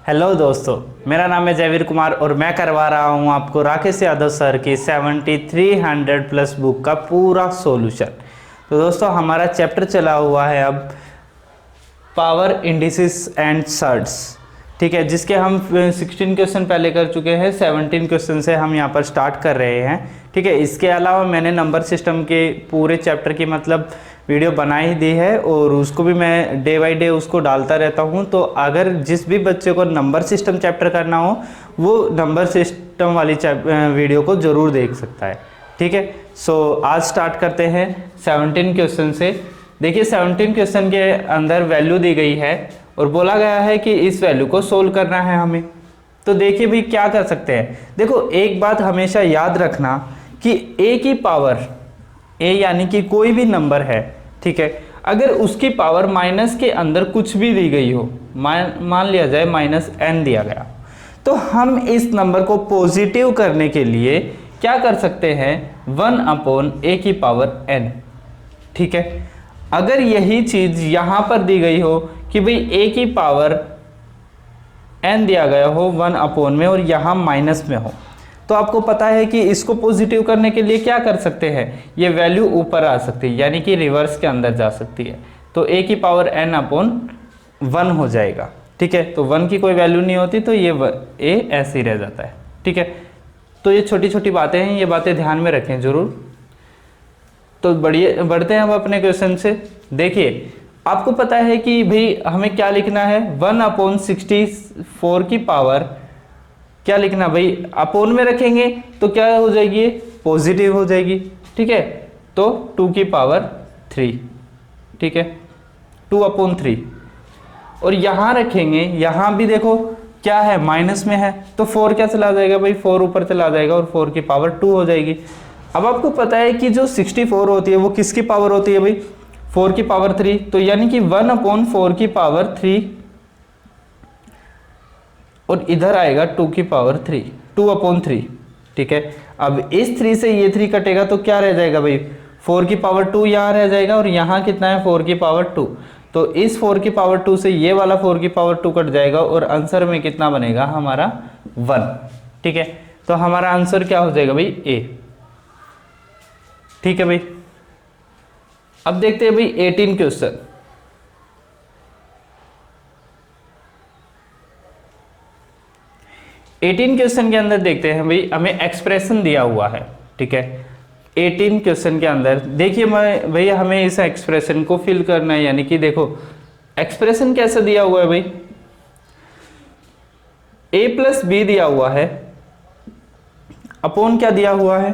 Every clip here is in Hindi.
हेलो दोस्तों, मेरा नाम है जयवीर कुमार और मैं करवा रहा हूं आपको राकेश यादव सर की 7300 प्लस बुक का पूरा सॉल्यूशन। तो दोस्तों हमारा चैप्टर चला हुआ है अब पावर इंडिसेस एंड सर्ट्स, ठीक है, जिसके हम 16 क्वेश्चन पहले कर चुके हैं। 17 क्वेश्चन से हम यहाँ पर स्टार्ट कर रहे हैं, ठीक है। इसके अलावा मैंने नंबर सिस्टम के पूरे चैप्टर की मतलब वीडियो बना ही दी है और उसको भी मैं डे बाय डे उसको डालता रहता हूँ। तो अगर जिस भी बच्चे को नंबर सिस्टम चैप्टर करना हो वो नंबर सिस्टम वाली वीडियो को ज़रूर देख सकता है, ठीक है। सो आज स्टार्ट करते हैं 17 क्वेश्चन से। देखिए 17 क्वेश्चन के अंदर वैल्यू दी गई है और बोला गया है कि इस वैल्यू को सोल्व करना है हमें। तो देखिए भाई क्या कर सकते हैं। देखो एक बात हमेशा याद रखना कि ए की पावर, ए यानी कि कोई भी नंबर है, ठीक है, अगर उसकी पावर माइनस के अंदर कुछ भी दी गई हो, मान लिया जाए -n दिया गया, तो हम इस नंबर को पॉजिटिव करने के लिए क्या कर सकते हैं, 1/a की पावर n, ठीक है। अगर यही चीज यहां पर दी गई हो कि भाई a की पावर n दिया गया हो 1 में और यहाँ माइनस में हो, तो आपको पता है कि इसको पॉजिटिव करने के लिए क्या कर सकते हैं, ये वैल्यू ऊपर आ सकती है, यानी कि रिवर्स के अंदर जा सकती है। तो a की पावर n/1 हो जाएगा, ठीक है। तो 1 की कोई वैल्यू नहीं होती, तो ये a ऐसे ही रह जाता है, ठीक है। तो ये छोटी छोटी बातें हैं, ये बातें ध्यान में रखें जरूर। तो बढ़ते हैं अब अपने क्वेश्चन से। देखिए आपको पता है कि भाई हमें क्या लिखना है, 1/64 की पावर क्या लिखना भाई, अपोन में रखेंगे तो क्या हो जाएगी, पॉजिटिव हो जाएगी, ठीक है। तो 2 की पावर 3, ठीक है, 2/3। और यहाँ रखेंगे, यहाँ भी देखो क्या है, माइनस में है, तो 4 क्या चला जाएगा भाई, 4 ऊपर चला जाएगा और 4 की पावर 2 हो जाएगी। अब आपको पता है कि जो 64 होती है वो किसकी पावर होती है भाई, 4 की पावर 3, तो यानी कि 1/4 की पावर 3 और इधर आएगा 2 की पावर 3, 2/3, ठीक है। अब इस 3 से ये 3 कटेगा तो क्या रह जाएगा भाई, 4 की पावर 2 यहाँ रह जाएगा और यहाँ कितना है, 4 की पावर 2। तो इस 4 की पावर 2 से ये वाला 4 की पावर 2 कट जाएगा और आंसर में कितना बनेगा हमारा 1, ठीक है। तो हमारा आंसर क्या हो जाएगा भाई, ए, ठीक है भाई। अब देखते हैं भाई 18 क्वेश्चन। क्वेश्चन के अंदर देखते हैं भाई, हमें एक्सप्रेशन दिया हुआ है, ठीक है। 18 क्वेश्चन के अंदर देखिए भैया हमें इस एक्सप्रेशन को फिल करना है, यानी कि देखो एक्सप्रेशन कैसे दिया हुआ है भाई, a+b दिया हुआ है, अपोन क्या दिया हुआ है,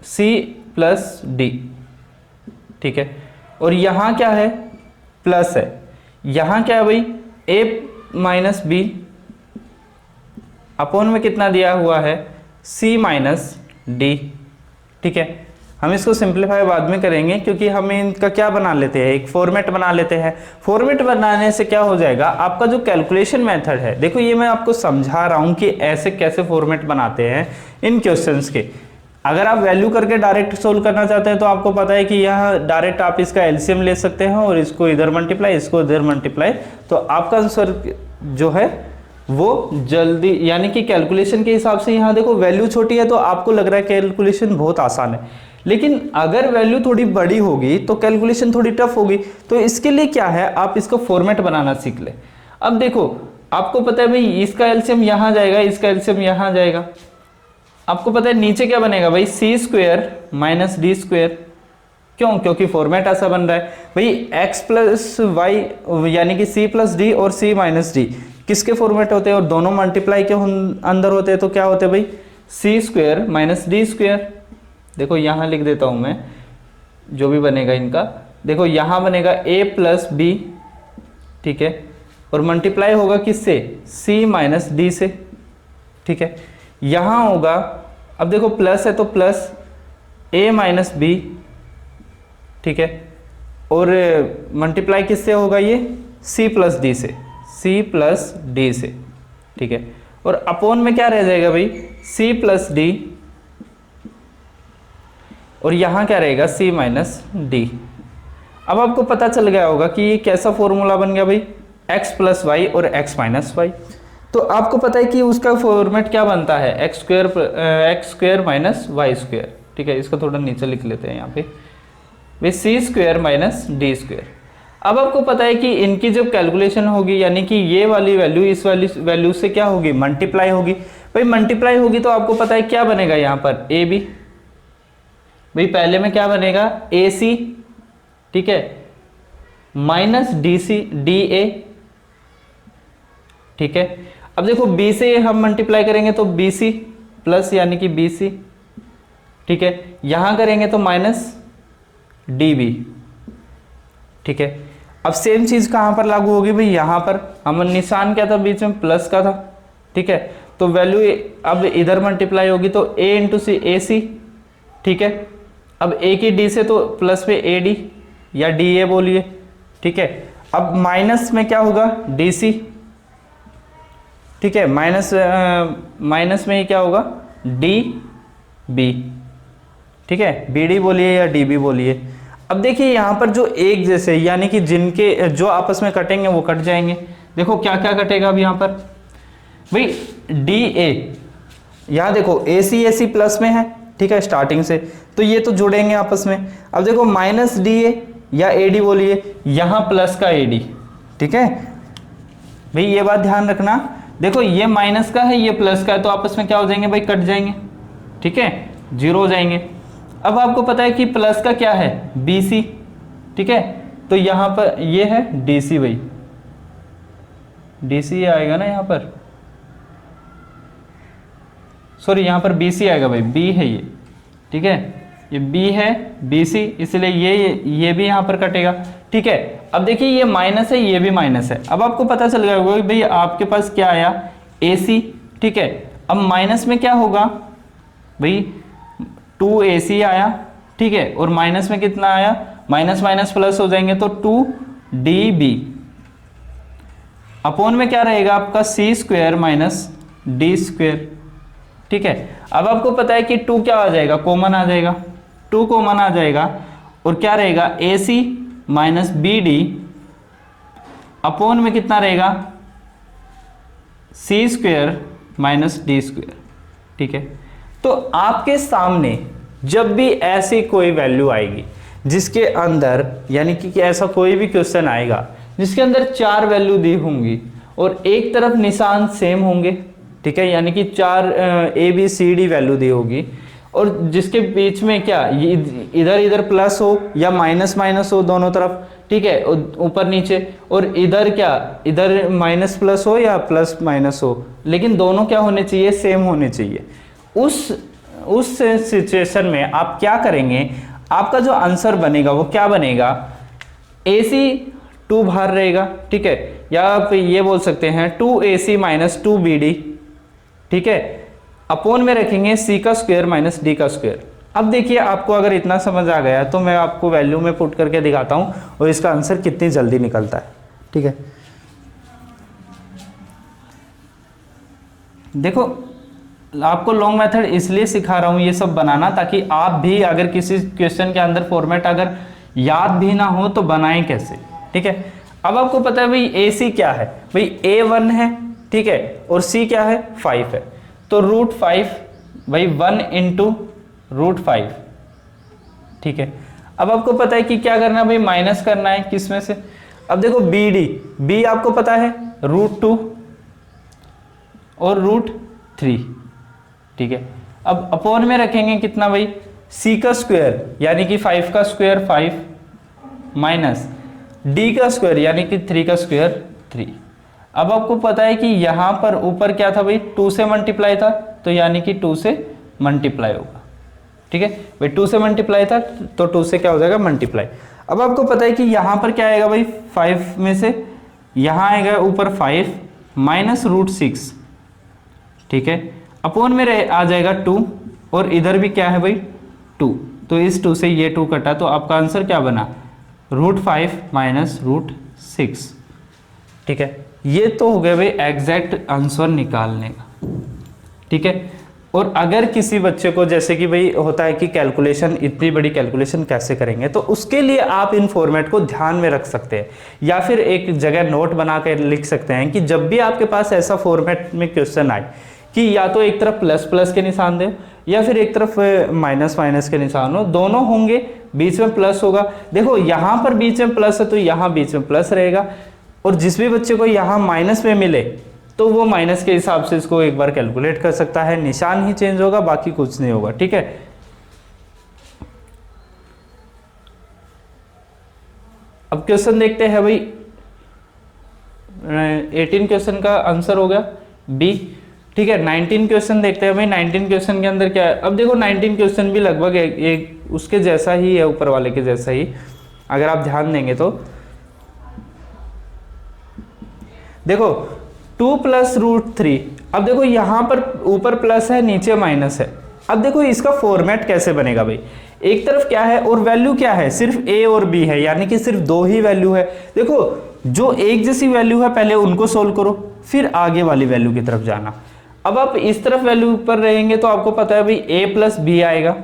c+d, ठीक है। और यहां क्या है, प्लस है, यहां क्या है भाई, a-b, अपोन में कितना दिया हुआ है, c-d, ठीक है। हम इसको सिंप्लीफाई बाद में करेंगे क्योंकि हम इनका क्या बना लेते हैं, एक फॉर्मेट बना लेते हैं। फॉर्मेट बनाने से क्या हो जाएगा, आपका जो कैलकुलेशन मेथड है, देखो ये मैं आपको समझा रहा हूं कि ऐसे कैसे फॉर्मेट बनाते हैं इन क्वेश्चंस के। अगर आप वैल्यू करके डायरेक्ट सोल्व करना चाहते हैं तो आपको पता है कि यहाँ डायरेक्ट आप इसका एलसीएम ले सकते हैं और इसको इधर मल्टीप्लाई, इसको इधर मल्टीप्लाई, तो आपका आंसर जो है वो जल्दी, यानी कि कैलकुलेशन के हिसाब से यहाँ देखो वैल्यू छोटी है तो आपको लग रहा है कैलकुलेशन बहुत आसान है, लेकिन अगर वैल्यू थोड़ी बड़ी होगी तो कैलकुलेशन थोड़ी टफ होगी। तो इसके लिए क्या है, आप इसको फॉर्मेट बनाना सीख ले। अब देखो आपको पता है भाई इसका एलसीएम यहाँ जाएगा, इसका एलसीएम यहाँ जाएगा, आपको पता है नीचे क्या बनेगा भाई, c² - d², क्यों, क्योंकि फॉर्मेट ऐसा बन रहा है भाई, x+y यानी कि c+d और c-d किसके फॉर्मेट होते हैं, और दोनों मल्टीप्लाई के अंदर होते हैं, तो क्या होते हैं भाई, c² - d²। देखो यहाँ लिख देता हूं मैं जो भी बनेगा इनका, देखो यहाँ बनेगा a+b, ठीक है, और मल्टीप्लाई होगा किससे, c-d से, ठीक है। यहाँ होगा, अब देखो प्लस है तो प्लस a-b, ठीक है, और मल्टीप्लाई किससे होगा ये, c+d से, c+d से, ठीक है। और अपोन में क्या रह जाएगा भाई, c+d, और यहाँ क्या रहेगा c-d। अब आपको पता चल गया होगा कि ये कैसा फॉर्मूला बन गया भाई, x प्लस वाई और x माइनस वाई। तो आपको पता है कि उसका फॉर्मेट क्या बनता है, x square minus y square. ठीक है, इसको थोड़ा नीचे लिख लेते हैं यहाँ पे भाई, सी स्क्वायर माइनस डी स्क्वायर। अब आपको पता है कि इनकी जब कैलकुलेशन होगी, यानी कि ये वाली वैल्यू इस वाली वैल्यू से क्या होगी, मल्टीप्लाई होगी। भाई मल्टीप्लाई होगी तो आपको पता है क्या बनेगा यहाँ पर, ए बी। भाई पहले में क्या बनेगा, ए सी, ठीक है, minus d c d a. ठीक है, अब देखो बी से हम मल्टीप्लाई करेंगे तो बी सी प्लस यानी कि बी सी। ठीक है, यहां करेंगे तो माइनस डी बी। ठीक है, अब सेम चीज कहां पर लागू होगी भाई, यहां पर हम निशान क्या था बीच में, प्लस का था। ठीक है, तो वैल्यू अब इधर मल्टीप्लाई होगी तो a into C A c. ठीक है, अब a की d से तो प्लस में ए डी या डी ए बोलिए। ठीक है, अब माइनस में क्या होगा, डी सी। ठीक है, माइनस में ये क्या होगा, डी बी। ठीक है, बी डी बोलिए या डी बी बोलिए। अब देखिए यहाँ पर जो एक जैसे, यानी कि जिनके जो आपस में कटेंगे वो कट जाएंगे। देखो क्या क्या कटेगा अब यहाँ पर भाई, डी ए, यहाँ देखो ए सी प्लस में है। ठीक है, स्टार्टिंग से, तो ये तो जुड़ेंगे आपस में। अब देखो माइनस डी ए या ए डी बोलिए, यहाँ प्लस का ए डी। ठीक है भाई, ये बात ध्यान रखना, देखो ये माइनस का है, ये प्लस का है, तो आपस में क्या हो जाएंगे भाई, कट जाएंगे। ठीक है, जीरो हो जाएंगे। अब आपको पता है कि प्लस का क्या है, बी सी। ठीक है, तो यहां पर ये है डी सी भाई, डी सी आएगा ना यहाँ पर, सॉरी यहाँ पर बी सी आएगा भाई, बी है ये। ठीक है, ये बी है, बी सी, इसलिए ये भी यहाँ पर कटेगा। ठीक है, अब देखिए ये माइनस है, ये भी माइनस है। अब आपको पता चल गया होगा भाई आपके पास क्या आया, ए सी। ठीक है, अब माइनस में क्या होगा भाई, 2ac आया। ठीक है, और माइनस में कितना आया, माइनस माइनस प्लस हो जाएंगे तो 2db। अपोन में क्या रहेगा आपका, सी स्क्वायर माइनस डी स्क्वायर। ठीक है, अब आपको पता है कि 2 क्या आ जाएगा, कॉमन आ जाएगा, 2 कॉमन आ जाएगा, और क्या रहेगा, ac minus b d. Upon में कितना रहेगा, c square minus d square. ठीक है, तो आपके सामने जब भी ऐसी कोई वैल्यू आएगी जिसके अंदर, यानी कि ऐसा कोई भी क्वेश्चन आएगा जिसके अंदर 4 वैल्यू दी होंगी और एक तरफ निशान सेम होंगे। ठीक है, यानी कि 4 A B C D value दी होगी, और जिसके बीच में क्या, इधर इधर प्लस हो या माइनस माइनस हो दोनों तरफ। ठीक है, ऊपर नीचे, और इधर क्या, इधर माइनस प्लस हो या प्लस माइनस हो, लेकिन दोनों क्या होने चाहिए, सेम होने चाहिए। उस सिचुएशन में आप क्या करेंगे, आपका जो आंसर बनेगा वो क्या बनेगा, AC 2 बाहर रहेगा। ठीक है, या आप ये बोल सकते हैं 2AC माइनस 2BD। ठीक है, अपोन में रखेंगे C का स्क्वायर माइनस D का स्क्वायर। अब देखिए आपको अगर इतना समझ आ गया तो मैं आपको वैल्यू में पुट करके दिखाता हूं और इसका आंसर कितनी जल्दी निकलता है। ठीक है, देखो आपको लॉन्ग मेथड इसलिए सिखा रहा हूं ये सब बनाना, ताकि आप भी अगर किसी क्वेश्चन के अंदर फॉर्मेट अगर याद भी ना हो तो बनाएं कैसे। ठीक है, अब आपको पता है भाई AC क्या है, भाई A1 है। ठीक है, और C क्या है, 5 है, तो √5 भाई 1 इंटू √5। ठीक है, अब आपको पता है कि क्या करना है भाई, माइनस करना है किस में से। अब देखो BD, B आपको पता है √2 और √3। ठीक है, अब अपोन में रखेंगे कितना भाई, C का स्क्वायर यानी कि 5 का स्क्वायर 5 माइनस D का स्क्वायर यानी कि 3 का स्क्वायर 3। अब आपको पता है कि यहां पर ऊपर क्या था भाई, 2 से मल्टीप्लाई था, तो यानी कि 2 से मल्टीप्लाई होगा। ठीक है भाई, 2 से मल्टीप्लाई था तो 2 से क्या हो जाएगा, मल्टीप्लाई। अब आपको पता है कि यहां पर क्या आएगा भाई, 5 में से यहां आएगा ऊपर 5 माइनस √6। ठीक है, अपोन में आ जाएगा 2, और इधर भी क्या है भाई 2, तो इस 2 से ये 2 कटा, तो आपका आंसर क्या बना, √5 माइनस √6। ठीक है, ये तो हो गया भाई एग्जैक्ट आंसर निकालने का। ठीक है, और अगर किसी बच्चे को जैसे कि भाई होता है कि कैलकुलेशन, इतनी बड़ी कैलकुलेशन कैसे करेंगे, तो उसके लिए आप इन फॉर्मेट को ध्यान में रख सकते हैं या फिर एक जगह नोट बना कर लिख सकते हैं कि जब भी आपके पास ऐसा फॉर्मेट में क्वेश्चन आए कि या तो एक तरफ प्लस प्लस के निशान दे या फिर एक तरफ माइनस माइनस के निशान हो, दोनों होंगे, बीच में प्लस होगा। देखो यहाँ पर बीच में प्लस है तो यहाँ बीच में प्लस रहेगा, और जिस भी बच्चे को यहाँ माइनस में मिले तो वो माइनस के हिसाब से इसको एक बार कैलकुलेट कर सकता है, निशान ही चेंज होगा, बाकी कुछ नहीं होगा। ठीक है, अब क्वेश्चन देखते हैं भाई। 18 क्वेश्चन का आंसर हो गया बी। ठीक है, 19 क्वेश्चन देखते हैं भाई। 19 क्वेश्चन के अंदर क्या है? अब देखो 19 क्वेश्चन भी लगभग एक उसके जैसा ही है, ऊपर वाले के जैसा ही, अगर आप ध्यान देंगे तो। देखो 2 प्लस √3, अब देखो यहाँ पर ऊपर प्लस है, नीचे माइनस है। अब देखो इसका फॉर्मेट कैसे बनेगा भाई? एक तरफ क्या है और वैल्यू क्या है? सिर्फ ए और बी है, यानी कि सिर्फ दो ही वैल्यू है। देखो जो एक जैसी वैल्यू है पहले उनको सोल्व करो, फिर आगे वाली वैल्यू की तरफ जाना। अब आप इस तरफ वैल्यू पर रहेंगे तो आपको पता है भाई a प्लस बी आएगा,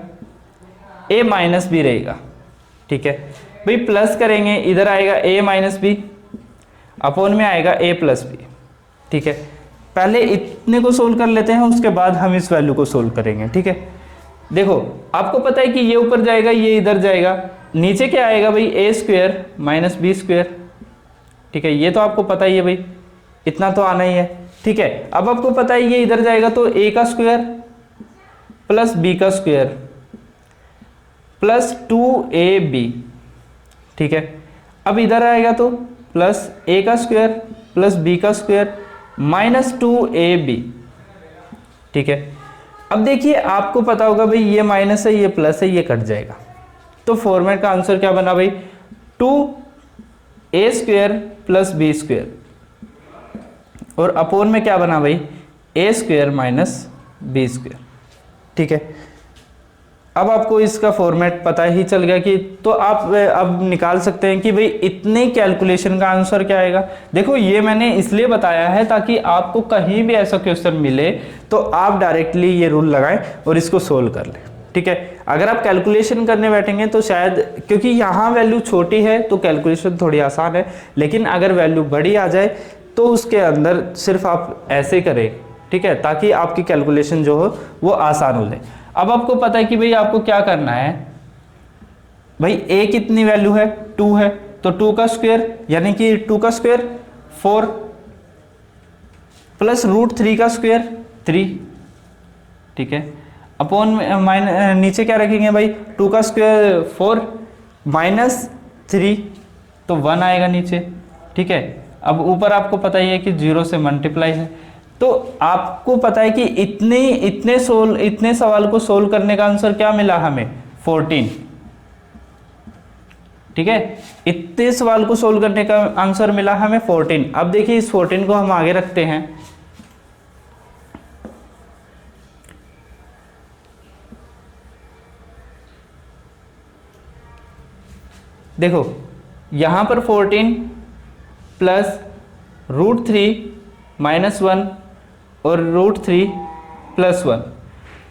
a माइनस बी रहेगा। ठीक है भाई, प्लस करेंगे इधर आएगा a माइनस बी, अपॉन में आएगा a प्लस बी। ठीक है, पहले इतने को सोल्व कर लेते हैं, उसके बाद हम इस वैल्यू को सोल्व करेंगे। ठीक है, देखो आपको पता है कि ये ऊपर जाएगा, ये इधर जाएगा, नीचे क्या आएगा भाई? a square minus b square. ठीक है, ये तो आपको पता ही है भाई, इतना तो आना ही है। ठीक है, अब आपको पता है ये इधर जाएगा तो a का स्क्वायर प्लस b का स्क्वायर प्लस 2ab। ठीक है, अब इधर आएगा तो प्लस a का स्क्वायर प्लस b का स्क्वायर माइनस 2ab। ठीक है, अब देखिए आपको पता होगा भाई ये माइनस है, ये प्लस है, ये कट जाएगा, तो फॉर्मेट का आंसर क्या बना भाई? 2a square plus b square, और अपोन में क्या बना भाई? a square minus b square. ठीक है, अब आपको इसका फॉर्मेट पता ही चल गया कि तो आप अब निकाल सकते हैं कि भाई इतने कैलकुलेशन का आंसर क्या आएगा। देखो ये मैंने इसलिए बताया है ताकि आपको कहीं भी ऐसा क्वेश्चन मिले तो आप डायरेक्टली ये रूल लगाएं और इसको सोल्व कर लें। ठीक है, अगर आप कैलकुलेशन करने बैठेंगे तो शायद, क्योंकि यहाँ वैल्यू छोटी है तो कैलकुलेशन थोड़ी आसान है, लेकिन अगर वैल्यू बड़ी आ जाए तो उसके अंदर सिर्फ आप ऐसे करें। ठीक है, ताकि आपकी कैलकुलेशन जो हो वो आसान हो जाए। अब आपको पता है कि भाई आपको क्या करना है भाई, a कितनी वैल्यू है? 2 है, तो 2 का स्क्वायर यानी कि 2 का स्क्वायर 4 प्लस √3 का स्क्वायर 3। ठीक है, अपॉन नीचे क्या रखेंगे भाई? 2 का स्क्वायर 4 माइनस 3, तो 1 आएगा नीचे। ठीक है, अब ऊपर आपको पता ही है कि 0 से मल्टीप्लाई है, तो आपको पता है कि इतने सवाल को सोल्व करने का आंसर क्या मिला हमें? 14। ठीक है, इतने सवाल को सोल्व करने का आंसर मिला हमें 14। अब देखिए इस 14 को हम आगे रखते हैं। देखो यहां पर 14 प्लस √3 माइनस 1 और √3 प्लस 1।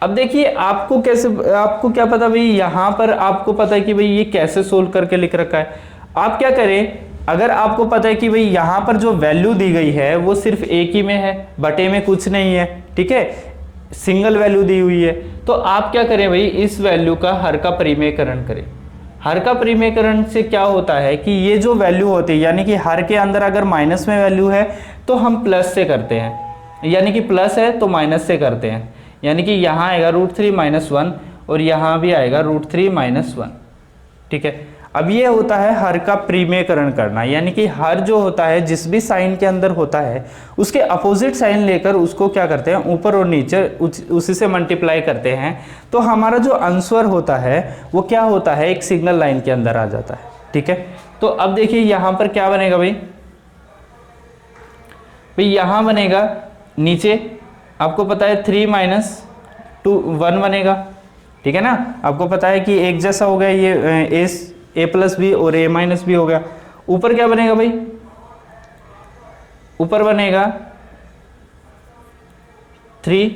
अब देखिए आपको क्या पता भाई, यहाँ पर आपको पता है कि भाई ये कैसे सोल्व करके लिख रखा है। आप क्या करें, अगर आपको पता है कि भाई यहाँ पर जो वैल्यू दी गई है वो सिर्फ एक ही में है, बटे में कुछ नहीं है। ठीक है, सिंगल वैल्यू दी हुई है, तो आप क्या करें भाई, इस वैल्यू का हर का परिमेयकरण करें। हर का परिमेयकरण से क्या होता है कि ये जो वैल्यू होती है, यानी कि हर के अंदर अगर माइनस में वैल्यू है तो हम प्लस से करते हैं, यानी कि प्लस है तो माइनस से करते हैं, यानी कि यहाँ आएगा √3 माइनस 1 और यहाँ भी आएगा √3 माइनस 1। ठीक है, अब ये होता है हर का परिमेयकरण करना, यानी कि हर जो होता है जिस भी साइन के अंदर होता है उसके अपोजिट साइन लेकर उसको क्या करते हैं, ऊपर और नीचे उसी से मल्टीप्लाई करते हैं, तो हमारा जो आंसर होता है वो क्या होता है, एक सिंगल लाइन के अंदर आ जाता है। ठीक है, तो अब देखिए यहाँ पर क्या बनेगा भाई, यहाँ बनेगा नीचे आपको पता है 3 माइनस 2 1 बनेगा। ठीक है ना, आपको पता है कि एक जैसा हो गया ये a प्लस बी और a माइनस बी हो गया। ऊपर क्या बनेगा भाई, ऊपर बनेगा 3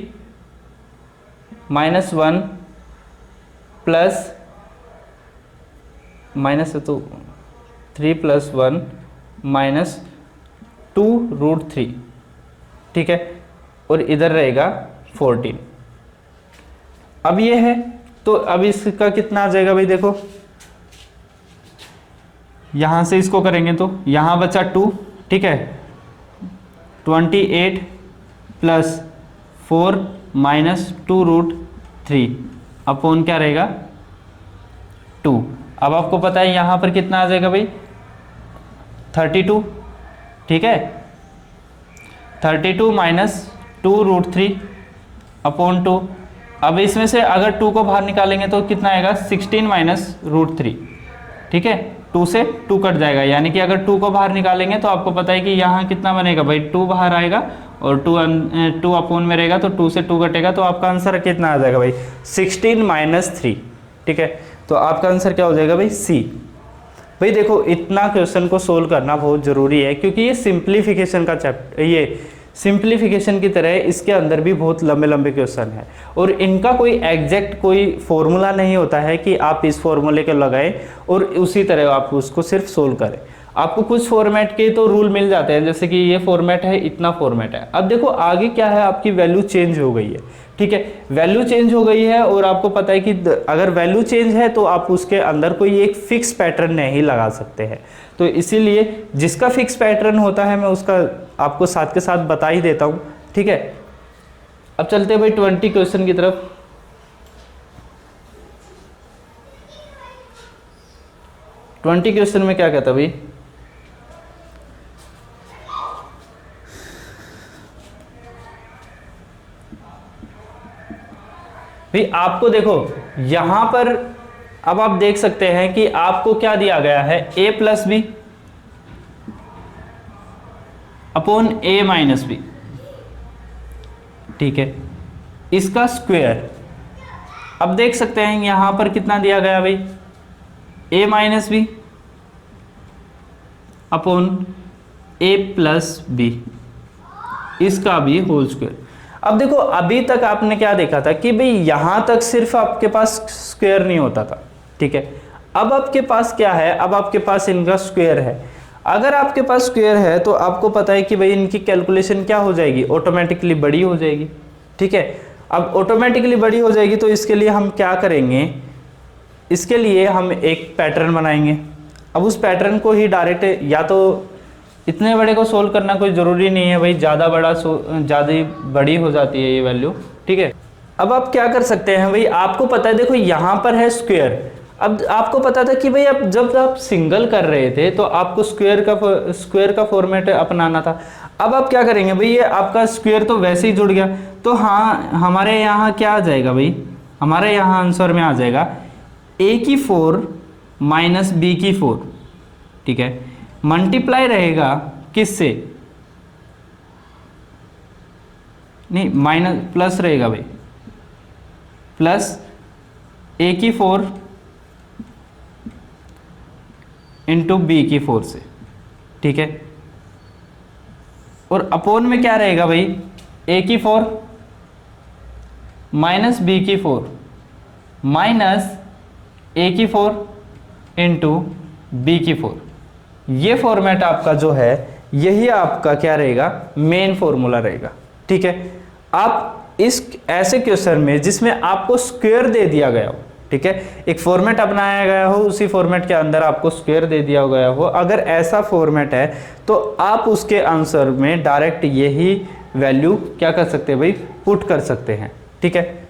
-1 प्लस माइनस तो 3 + 1 -2√3, ठीक है, और इधर रहेगा 14। अब ये है, तो अब इसका कितना आ जाएगा भाई, देखो यहां से इसको करेंगे तो यहां बचा 2, ठीक है, 28 + 4 -2√3 अपॉन क्या रहेगा 2। अब आपको पता है यहां पर कितना आ जाएगा भाई 32, ठीक है, 32 -2√3 अपॉन 2। अब इसमें से अगर 2 को बाहर निकालेंगे तो कितना आएगा 16 -√3, ठीक है, 2 से 2 कट जाएगा, यानी कि अगर 2 को बाहर निकालेंगे तो आपको पता है कि यहाँ कितना बनेगा भाई 2 बाहर आएगा और 2 अपॉन में रहेगा, तो 2 से 2 कटेगा, तो आपका आंसर कितना आ जाएगा भाई 16 - 3, ठीक है, तो आपका आंसर क्या हो जाएगा भाई सी। भाई देखो इतना क्वेश्चन को सोल्व करना बहुत ज़रूरी है, क्योंकि ये सिंप्लीफिकेशन का चैप्टर, ये सिंप्लीफिकेशन की तरह इसके अंदर भी बहुत लंबे लंबे क्वेश्चन है, और इनका कोई एग्जैक्ट कोई फॉर्मूला नहीं होता है कि आप इस फॉर्मूले को लगाएं और उसी तरह आप उसको सिर्फ सोल्व करें। आपको कुछ फॉर्मेट के तो रूल मिल जाते हैं, जैसे कि ये फॉर्मेट है, इतना फॉर्मेट है। अब देखो आगे क्या है, आपकी वैल्यू चेंज हो गई है, ठीक है, वैल्यू चेंज हो गई है, और आपको पता है कि अगर वैल्यू चेंज है तो आप उसके अंदर कोई एक फिक्स पैटर्न नहीं लगा सकते हैं। तो इसीलिए जिसका फिक्स पैटर्न होता है मैं उसका आपको साथ के साथ बता ही देता हूँ, ठीक है। अब चलते हैं भाई 20 क्वेश्चन की तरफ। 20 क्वेश्चन में क्या कहता भाई, आपको देखो यहां पर अब आप देख सकते हैं कि आपको क्या दिया गया है a + b upon a - b, ठीक है, इसका स्क्वायर। अब देख सकते हैं यहां पर कितना दिया गया भाई a - b upon a + b, इसका भी होल स्क्वायर। अब देखो अभी तक आपने क्या देखा था कि भाई यहां तक सिर्फ आपके पास स्क्वायर नहीं होता था, ठीक है, अब आपके पास क्या है, अब आपके पास इनका स्क्वायर है। अगर आपके पास स्क्वायर है तो आपको पता है कि भाई इनकी कैलकुलेशन क्या हो जाएगी, ऑटोमेटिकली बड़ी हो जाएगी, ठीक है। अब ऑटोमेटिकली बड़ी हो जाएगी तो इसके लिए हम क्या करेंगे, इसके लिए हम एक पैटर्न बनाएंगे। अब उस पैटर्न को ही डायरेक्ट, या तो इतने बड़े को सोल्व करना कोई ज़रूरी नहीं है भाई, ज़्यादा बड़ी हो जाती है ये वैल्यू, ठीक है। अब आप क्या कर सकते हैं भाई, आपको पता है देखो यहाँ पर है स्क्वायर। अब आपको पता था कि भाई अब जब आप सिंगल कर रहे थे तो आपको स्क्वायर का फॉर्मेट अपनाना था। अब आप क्या करेंगे भाई, ये आपका स्क्वायर तो वैसे ही जुड़ गया, तो हाँ हमारे यहाँ क्या आ जाएगा भाई, हमारे यहाँ आंसर में आ जाएगा a⁴ - b⁴, ठीक है, मल्टीप्लाई रहेगा किससे, नहीं माइनस प्लस रहेगा भाई, प्लस a⁴ इंटू b⁴ से, ठीक है, और अपोन में क्या रहेगा भाई a⁴ minus b⁴ minus a⁴ into b⁴। ये फॉर्मेट आपका जो है यही आपका क्या रहेगा, मेन फॉर्मूला रहेगा, ठीक है। आप इस ऐसे क्वेश्चन में जिसमें आपको स्क्वायर दे दिया गया हो, ठीक है, एक फॉर्मेट अपनाया गया हो, उसी फॉर्मेट के अंदर आपको स्क्वायर दे दिया गया हो, अगर ऐसा फॉर्मेट है तो आप उसके आंसर में डायरेक्ट यही वैल्यू क्या कर सकते हैं भाई, पुट कर सकते हैं, ठीक है।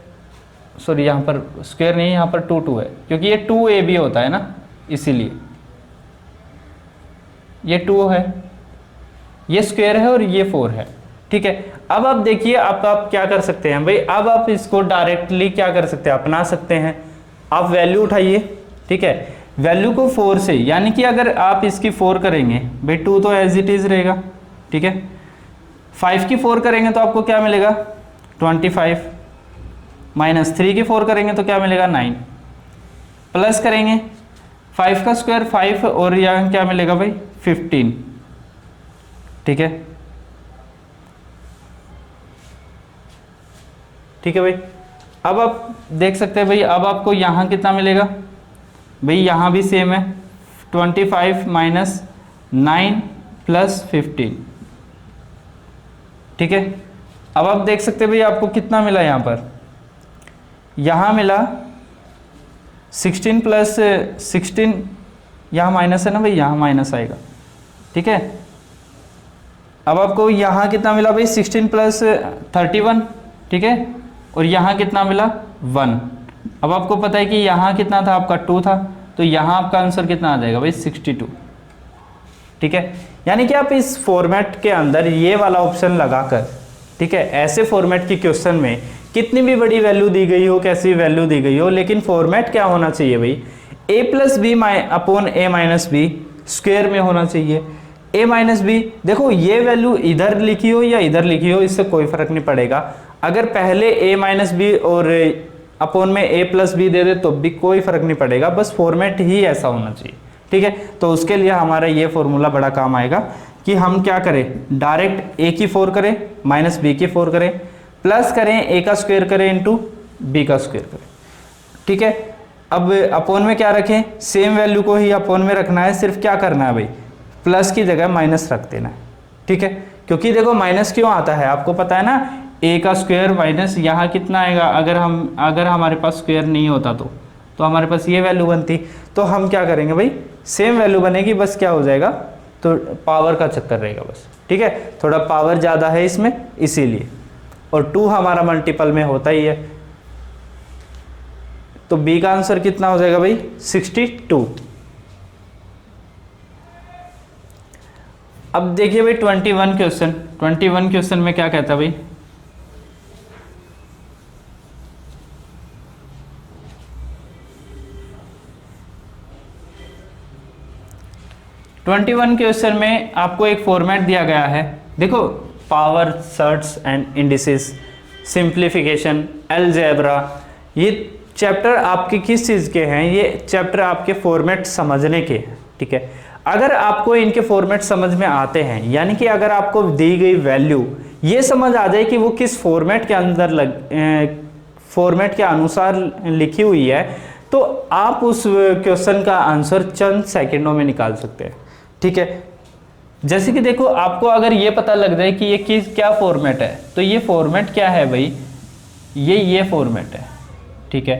सॉरी यहाँ पर स्क्वायर नहीं, यहाँ पर 2 है, क्योंकि ये 2ab होता है ना, इसीलिए ये 2 है, ये स्क्वायर है और ये 4 है, ठीक है। अब आप देखिए आप क्या कर सकते हैं भाई, अब आप इसको डायरेक्टली क्या कर सकते हैं, अपना सकते हैं। आप वैल्यू उठाइए, ठीक है, वैल्यू को 4 से, यानी कि अगर आप इसकी 4 करेंगे भाई 2 तो एज इट इज रहेगा, ठीक है, 5 की 4 करेंगे तो आपको क्या मिलेगा 25, माइनस 3 की 4 करेंगे तो क्या मिलेगा 9, प्लस करेंगे 5 का स्क्वायर 5 और यहाँ क्या मिलेगा भाई 15, ठीक है, ठीक है भाई। अब आप देख सकते हैं भाई, अब आपको यहाँ कितना मिलेगा भाई, यहाँ भी सेम है 25 माइनस 9 प्लस 15, ठीक है। अब आप देख सकते हैं भाई आपको कितना मिला यहाँ पर, यहाँ मिला 16 प्लस 16, यहाँ माइनस है ना भाई, यहाँ माइनस आएगा, ठीक है। अब आपको यहाँ कितना मिला भाई 16 प्लस 31, ठीक है, और यहाँ कितना मिला 1। अब आपको पता है कि यहाँ कितना था आपका 2 था, तो यहाँ आपका आंसर कितना आ जाएगा भाई 62, ठीक है। यानी कि आप इस फॉर्मेट के अंदर ये वाला ऑप्शन लगाकर, ठीक है, ऐसे फॉर्मेट की क्वेश्चन में कितनी भी बड़ी वैल्यू दी गई हो, कैसी वैल्यू दी गई हो, लेकिन फॉर्मेट क्या होना चाहिए भाई, a plus b upon a minus b square में होना चाहिए। a माइनस बी, देखो ये वैल्यू इधर लिखी हो या इधर लिखी हो, इससे कोई फर्क नहीं पड़ेगा। अगर पहले a माइनस बी और अपॉन में a प्लस बी दे दे तो भी कोई फर्क नहीं पड़ेगा, बस फॉर्मेट ही ऐसा होना चाहिए, ठीक है। तो उसके लिए हमारा ये फॉर्मूला बड़ा काम आएगा कि हम क्या करें, डायरेक्ट a की 4 करें माइनस b की 4 करें, प्लस करें a का स्क्वायर करें इंटू b का स्क्वायर करें, ठीक है। अब अपॉन में क्या रखें, सेम वैल्यू को ही अपॉन में रखना है, सिर्फ क्या करना है भाई, प्लस की जगह माइनस रख देना है, ठीक है। क्योंकि देखो माइनस क्यों आता है आपको पता है ना, a का स्क्वायर माइनस यहाँ कितना आएगा, अगर हमारे पास स्क्वायर नहीं होता तो हमारे पास ये वैल्यू बनती, तो हम क्या करेंगे भाई, सेम वैल्यू बनेगी, बस क्या हो जाएगा, तो पावर का चक्कर रहेगा बस, ठीक है। थोड़ा पावर ज़्यादा है इसमें इसीलिए, और 2 हमारा मल्टीपल में होता ही है, तो b का आंसर कितना हो जाएगा भाई 62। अब देखिए भाई 21 क्वेश्चन में क्या कहता है भाई, क्वेश्चन में आपको एक फॉर्मेट दिया गया है, देखो power, shirts and indices, simplification, algebra, ये चैप्टर आपके किस चीज़ के हैं, ये चैप्टर आपके फॉर्मेट समझने के हैं, ठीक है। अगर आपको इनके फॉर्मेट समझ में आते हैं, यानी कि अगर आपको दी गई वैल्यू ये समझ आ जाए कि वो किस फॉर्मेट के अंदर फॉर्मेट के अनुसार लिखी हुई है, तो आप उस क्वेश्चन का आंसर चंद सेकंडों में निकाल सकते हैं, ठीक है। जैसे कि देखो आपको अगर ये पता लग जाए कि ये क्या फॉर्मेट है, तो ये फॉर्मेट क्या है भाई, ये फॉर्मेट है, ठीक है।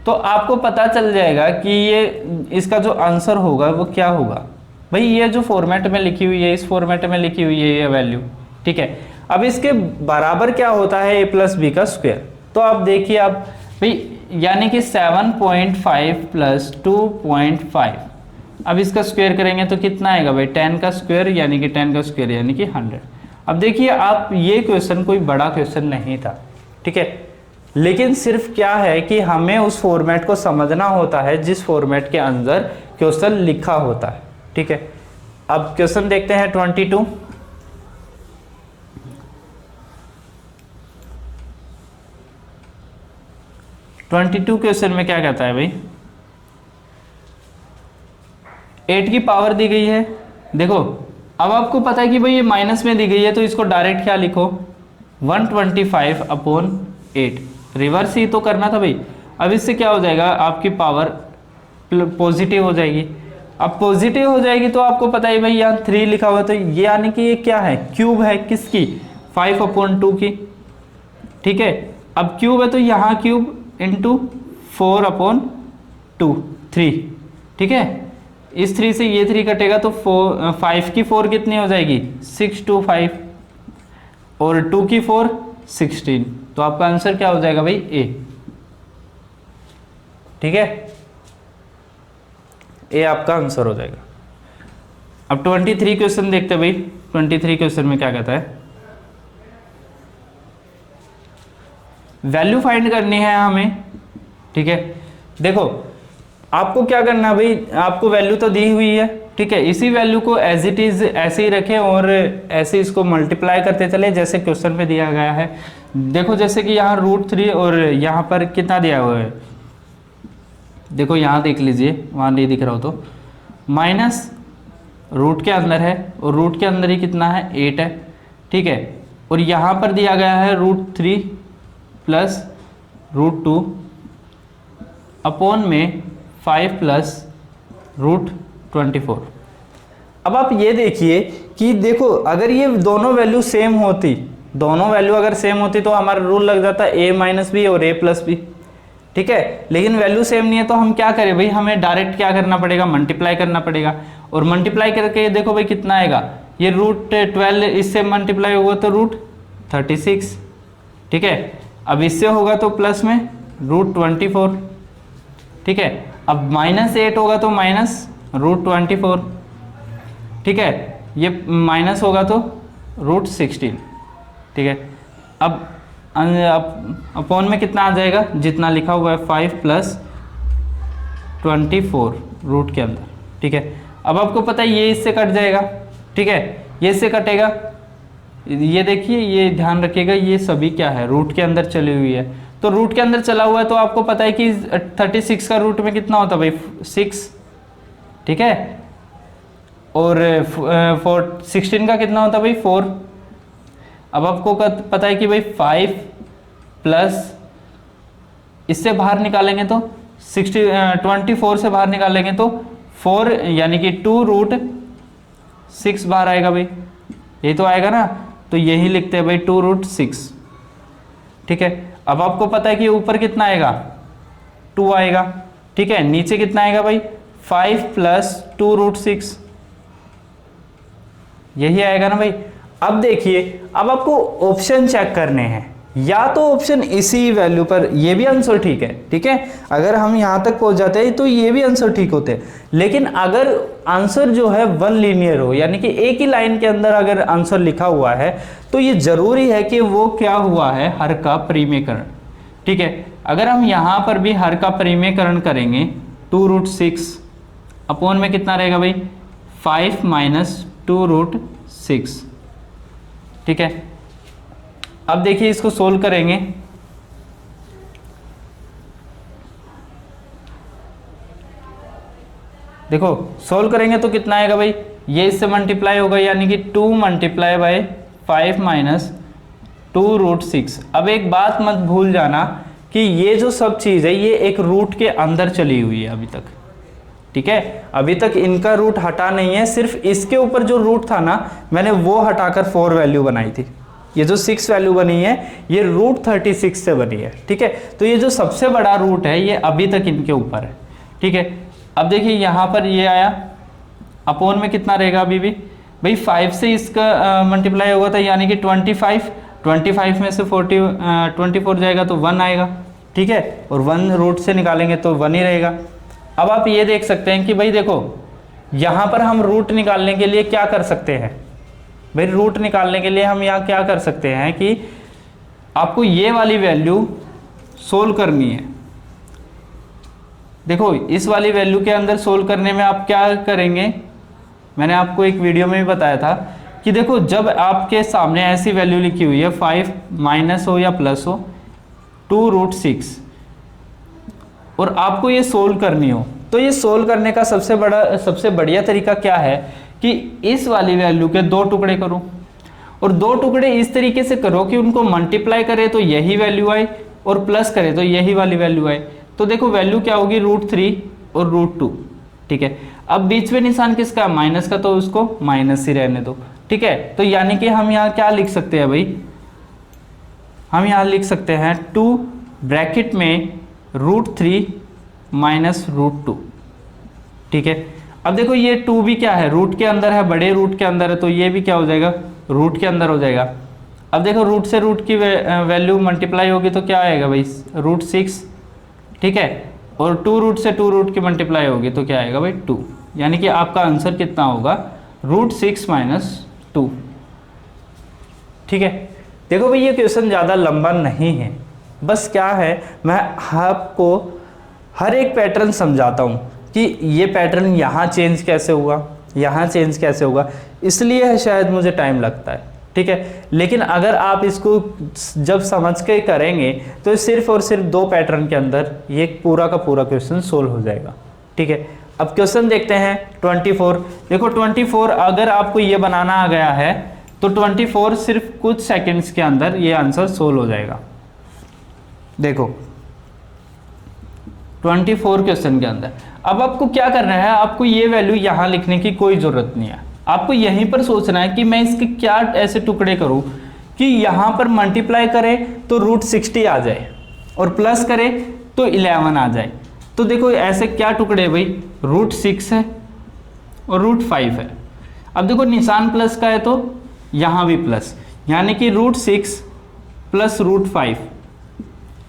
तो आपको पता चल जाएगा कि ये इसका जो आंसर होगा वो क्या होगा भाई, ये जो फॉर्मेट में लिखी हुई है, इस फॉर्मेट में लिखी हुई है ये वैल्यू, ठीक है। अब इसके बराबर क्या होता है a प्लस बी का स्क्वायर, तो आप देखिए आप भाई, यानी कि 7.5 प्लस 2.5, अब इसका स्क्वायर करेंगे तो कितना आएगा भाई 10 का स्क्वायर, यानी कि 10 का स्क्वायर यानी कि 100। अब देखिए आप, ये क्वेश्चन कोई बड़ा क्वेश्चन नहीं था, ठीक है, लेकिन सिर्फ क्या है कि हमें उस फॉर्मेट को समझना होता है जिस फॉर्मेट के अंदर क्वेश्चन लिखा होता है, ठीक है। अब क्वेश्चन देखते हैं 22। क्वेश्चन में क्या कहता है भाई, 8 की पावर दी गई है, देखो अब आपको पता है कि भाई ये माइनस में दी गई है, तो इसको डायरेक्ट क्या लिखो 125 अपॉन 8, रिवर्स ही तो करना था भाई। अब इससे क्या हो जाएगा, आपकी पावर पॉजिटिव हो जाएगी। अब पॉजिटिव हो जाएगी तो आपको पता है भाई यहाँ 3 लिखा हुआ है, तो ये यानी कि ये क्या है, क्यूब है, किसकी 5 अपॉन 2 की, ठीक है। अब क्यूब है तो यहाँ क्यूब इंटू 4 अपॉन 2 3, ठीक है। इस 3 से ये 3 कटेगा तो 5 की 4 कितनी हो जाएगी 6 2 5, और 2 की 4 16, तो आपका आंसर क्या हो जाएगा भाई ए, ठीक है, ए आपका आंसर हो जाएगा। अब 23 क्वेश्चन देखते हैं भाई, 23 क्वेश्चन में क्या कहता है, वैल्यू फाइंड करनी है हमें, ठीक है। देखो आपको क्या करना है भाई, आपको वैल्यू तो दी हुई है, ठीक है, इसी वैल्यू को एज इट इज ऐसे ही रखें और ऐसे इसको मल्टीप्लाई करते चले जैसे क्वेश्चन में दिया गया है। देखो जैसे कि यहाँ √3 और यहाँ पर कितना दिया हुआ है, देखो यहाँ देख लीजिए, वहाँ नहीं दिख रहा हो तो माइनस रूट के अंदर है और रूट के अंदर ही कितना है 8 है, ठीक है। और यहाँ पर दिया गया है √3 प्लस √2 अपॉन में 5 प्लस √24। अब आप ये देखिए कि देखो अगर ये दोनों वैल्यू सेम होती, दोनों वैल्यू अगर सेम होती तो हमारा रूल लग जाता a माइनस बी और a प्लस बी, ठीक है। लेकिन वैल्यू सेम नहीं है तो हम क्या करें भाई, हमें डायरेक्ट क्या करना पड़ेगा, मल्टीप्लाई करना पड़ेगा। और मल्टीप्लाई करके देखो भाई कितना आएगा, ये √12 इससे मल्टीप्लाई होगा तो √36, ठीक है। अब इससे होगा तो प्लस में √24, ठीक है। अब -8 होगा तो -√24, ठीक है। ये माइनस होगा तो √16, ठीक है। अब अपॉन में कितना आ जाएगा, जितना लिखा हुआ है 5 प्लस 24 रूट के अंदर, ठीक है। अब आपको पता है ये इससे कट जाएगा, ठीक है, ये इससे कटेगा। ये देखिए, ये ध्यान रखिएगा, ये सभी क्या है, रूट के अंदर चली हुई है। तो रूट के अंदर चला हुआ है तो आपको पता है कि 36 का रूट में कितना होता है भाई, 6, ठीक है। और 16 का कितना होता है भाई, 4। अब आपको पता है कि भाई 5 प्लस इससे बाहर निकालेंगे तो 24 से बाहर निकालेंगे तो 4 यानी कि 2√6 बाहर आएगा भाई, यही तो आएगा ना। तो यही लिखते हैं भाई 2√6, ठीक है। अब आपको पता है कि ऊपर कितना आएगा, 2 आएगा, ठीक है। नीचे कितना आएगा भाई, 5 प्लस 2√6, यही आएगा ना भाई। अब देखिए, अब आपको ऑप्शन चेक करने हैं, या तो ऑप्शन इसी वैल्यू पर, ये भी आंसर ठीक है, ठीक है। अगर हम यहां तक पहुंच जाते हैं तो ये भी आंसर ठीक होते हैं। लेकिन अगर आंसर जो है वन लीनियर हो, यानी कि एक ही लाइन के अंदर अगर आंसर लिखा हुआ है तो ये जरूरी है कि वो क्या हुआ है, हर का परिमेयकरण, ठीक है। अगर हम यहां पर भी हर का परिमेयकरण करेंगे 2√6 अपॉन में कितना रहेगा भाई, 5 माइनस 2√6, ठीक है। अब देखिए इसको सोल्व करेंगे, देखो सोल्व करेंगे तो कितना आएगा भाई, ये इससे मल्टीप्लाई होगा यानी कि 2 मल्टीप्लाई बाय 5 माइनस 2√6। अब एक बात मत भूल जाना कि ये जो सब चीज़ है ये एक रूट के अंदर चली हुई है अभी तक, ठीक है। अभी तक इनका रूट हटा नहीं है, सिर्फ इसके ऊपर जो रूट था ना, मैंने वो हटाकर 4 वैल्यू बनाई थी। ये जो 6 वैल्यू बनी है ये √36 से बनी है, ठीक है। तो ये जो सबसे बड़ा रूट है ये अभी तक इनके ऊपर है, ठीक है। अब देखिए यहाँ पर ये आया, अपॉन में कितना रहेगा अभी भी भाई, 5 से इसका मल्टीप्लाई होगा था यानी कि 25 में से 24 जाएगा तो 1 आएगा, ठीक है। और 1 रूट से निकालेंगे तो 1 ही रहेगा। अब आप ये देख सकते हैं कि भाई देखो यहाँ पर हम रूट निकालने के लिए क्या कर सकते हैं भाई, रूट निकालने के लिए हम यहाँ क्या कर सकते हैं कि आपको ये वाली वैल्यू सोल्व करनी है। देखो इस वाली वैल्यू के अंदर सोल्व करने में आप क्या करेंगे, मैंने आपको एक वीडियो में भी बताया था कि देखो जब आपके सामने ऐसी वैल्यू लिखी हुई है 5 माइनस हो या प्लस हो 2√6 और आपको ये सोल्व करनी हो, तो ये सोल्व करने का सबसे बढ़िया तरीका क्या है कि इस वाली वैल्यू के 2 टुकड़े करो और 2 टुकड़े इस तरीके से करो कि उनको मल्टीप्लाई करे तो यही वैल्यू आए और प्लस करे तो यही वाली वैल्यू आए। तो देखो वैल्यू क्या होगी, √3 और √2, ठीक है। अब बीच में निशान किसका, माइनस का, तो उसको माइनस ही रहने दो, ठीक है। तो यानी कि हम यहाँ क्या लिख सकते हैं भाई, हम यहाँ लिख सकते हैं 2 ब्रैकेट में √3 माइनस √2, ठीक है। अब देखो ये 2 भी क्या है, रूट के अंदर है, बड़े रूट के अंदर है, तो ये भी क्या हो जाएगा, रूट के अंदर हो जाएगा। अब देखो रूट से रूट की वैल्यू मल्टीप्लाई होगी तो क्या आएगा भाई, √6, ठीक है। और 2 रूट से 2 रूट की मल्टीप्लाई होगी तो क्या आएगा भाई 2, यानी कि आपका आंसर कितना होगा, √6 माइनस 2, ठीक है। देखो भाई ये क्वेश्चन ज़्यादा लंबा नहीं है, बस क्या है मैं आपको हर एक पैटर्न समझाता हूँ कि ये पैटर्न यहाँ चेंज कैसे हुआ, यहाँ चेंज कैसे हुआ, इसलिए शायद मुझे टाइम लगता है, ठीक है। लेकिन अगर आप इसको जब समझ के करेंगे तो सिर्फ और सिर्फ 2 पैटर्न के अंदर ये पूरा का पूरा क्वेश्चन सोल्व हो जाएगा, ठीक है। अब क्वेश्चन देखते हैं 24। देखो 24 अगर आपको ये बनाना आ गया है तो 24 सिर्फ कुछ सेकंड्स के अंदर ये आंसर सोल्व हो जाएगा। देखो 24 क्वेश्चन के अंदर। अब आपको क्या करना है, आपको ये वैल्यू यहाँ लिखने की कोई ज़रूरत नहीं है, आपको यहीं पर सोचना है कि मैं इसके क्या ऐसे टुकड़े करूँ कि यहाँ पर मल्टीप्लाई करें तो √60 आ जाए और प्लस करें तो 11 आ जाए। तो देखो ऐसे क्या टुकड़े है भाई, √6 है और √5 है। अब देखो निशान प्लस का है तो यहाँ भी प्लस, यानी कि √6 प्लस √5,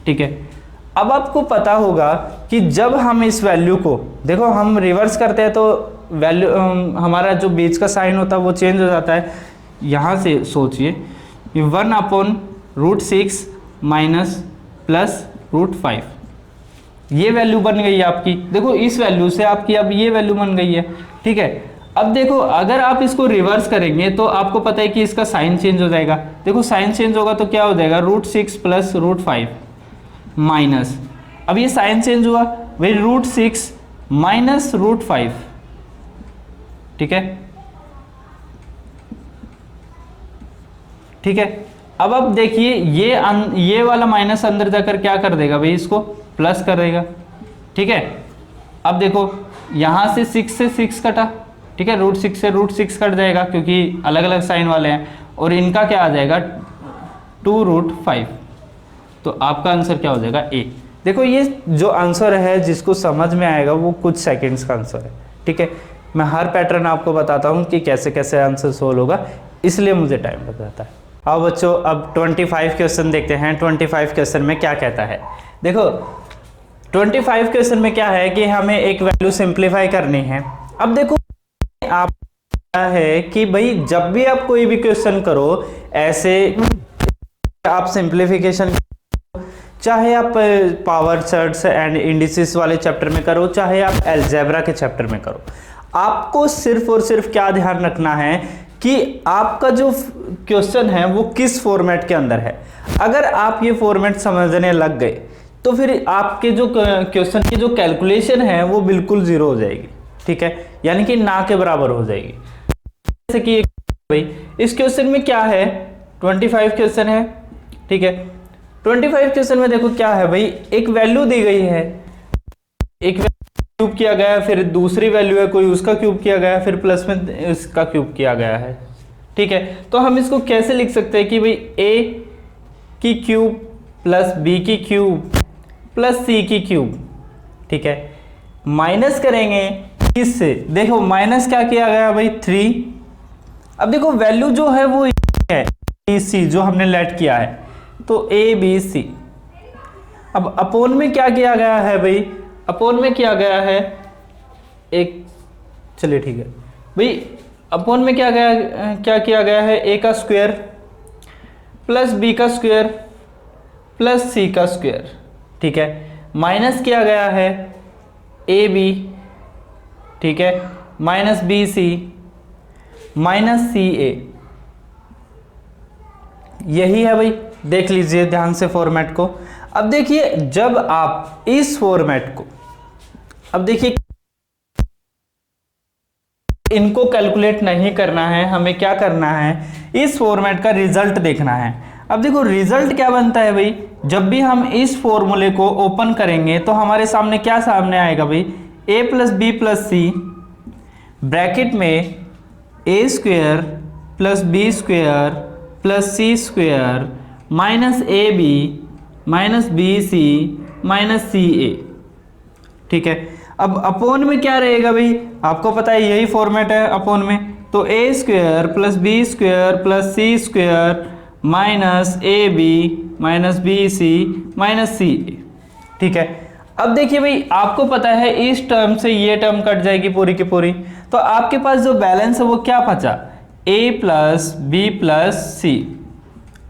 ठीक है। अब आपको पता होगा कि जब हम इस वैल्यू को देखो हम रिवर्स करते हैं तो वैल्यू हमारा जो बीच का साइन होता है वो चेंज हो जाता है। यहाँ से सोचिए 1/√6 माइनस प्लस √5, ये वैल्यू बन गई है आपकी। देखो इस वैल्यू से आपकी अब ये वैल्यू बन गई है, ठीक है। अब देखो अगर आप इसको रिवर्स करेंगे तो आपको पता है कि इसका साइन चेंज हो जाएगा। देखो साइन चेंज होगा तो क्या हो जाएगा, √6 प्लस √5 माइनस, अब ये साइन चेंज हुआ वही √6 माइनस √5, ठीक है, ठीक है। अब आप देखिए ये वाला माइनस अंदर जाकर क्या कर देगा भाई, इसको प्लस कर देगा, ठीक है। अब देखो यहाँ से 6 से 6 कटा, ठीक है, √6 से √6 कट जाएगा क्योंकि अलग अलग साइन वाले हैं, और इनका क्या आ जाएगा 2√5। तो आपका आंसर क्या हो जाएगा ए। देखो ये जो आंसर है जिसको समझ में आएगा वो कुछ सेकंड्स का आंसर है, ठीक है। मैं हर पैटर्न आपको बताता हूँ कि कैसे कैसे आंसर सोल्व होगा, इसलिए मुझे टाइम लग जाता है। अब बच्चों अब 25 क्वेश्चन देखते हैं। 25 क्वेश्चन में क्या कहता है, देखो 25 क्वेश्चन में क्या है कि हमें एक वैल्यू सिंप्लीफाई करनी है। अब देखो आप है कि भाई जब भी आप कोई भी क्वेश्चन करो ऐसे आप सिंप्लीफिकेशन, चाहे आप पावर चार्ट्स एंड इंडिसेस वाले चैप्टर में करो, चाहे आप अलजेब्रा के चैप्टर में करो, आपको सिर्फ और सिर्फ क्या ध्यान रखना है कि आपका जो क्वेश्चन है वो किस फॉर्मेट के अंदर है। अगर आप ये फॉर्मेट समझने लग गए तो फिर आपके जो क्वेश्चन की जो कैलकुलेशन है वो बिल्कुल जीरो हो जाएगी, ठीक है, यानी कि ना के बराबर हो जाएगी। जैसे कि भाई इस क्वेश्चन में क्या है, 25 क्वेश्चन है, ठीक है। 25 क्वेश्चन में देखो क्या है भाई, एक वैल्यू दी गई है, एक क्यूब किया गया है, फिर दूसरी वैल्यू है कोई उसका क्यूब किया गया है, फिर प्लस में इसका क्यूब किया गया है, ठीक है। तो हम इसको कैसे लिख सकते हैं कि भाई a की क्यूब प्लस b की क्यूब प्लस c की क्यूब, ठीक है। माइनस करेंगे किससे, देखो माइनस क्या किया गया भाई 3। अब देखो वैल्यू जो है वो है c जो हमने लेट किया है, तो a b c। अब अपोन में क्या किया गया है भाई, अपोन में किया गया है एक, चलिए ठीक है भाई, अपोन में क्या किया गया है a का स्क्वायर प्लस b का स्क्वायर प्लस c का स्क्वायर, ठीक है। माइनस किया गया है ab, ठीक है, माइनस bc माइनस ca, यही है भाई। देख लीजिए ध्यान से फॉर्मेट को। अब देखिए जब आप इस फॉर्मेट को, अब देखिए इनको कैलकुलेट नहीं करना है, हमें क्या करना है, इस फॉर्मेट का रिजल्ट देखना है। अब देखो रिजल्ट क्या बनता है भाई, जब भी हम इस फॉर्मूले को ओपन करेंगे तो हमारे सामने क्या सामने आएगा भाई, a plus B plus C bracket में a square plus B square plus C square minus A B minus B C minus C A, ठीक है। अब अपोन में क्या रहेगा भाई, आपको पता है यही फॉर्मेट है अपोन में, तो a square plus B square plus C square minus A B minus B C minus C A, ठीक है। अब देखिए भाई आपको पता है इस टर्म से ये टर्म कट जाएगी पूरी की पूरी, तो आपके पास जो बैलेंस है वो क्या बचा, a प्लस बी प्लस सी,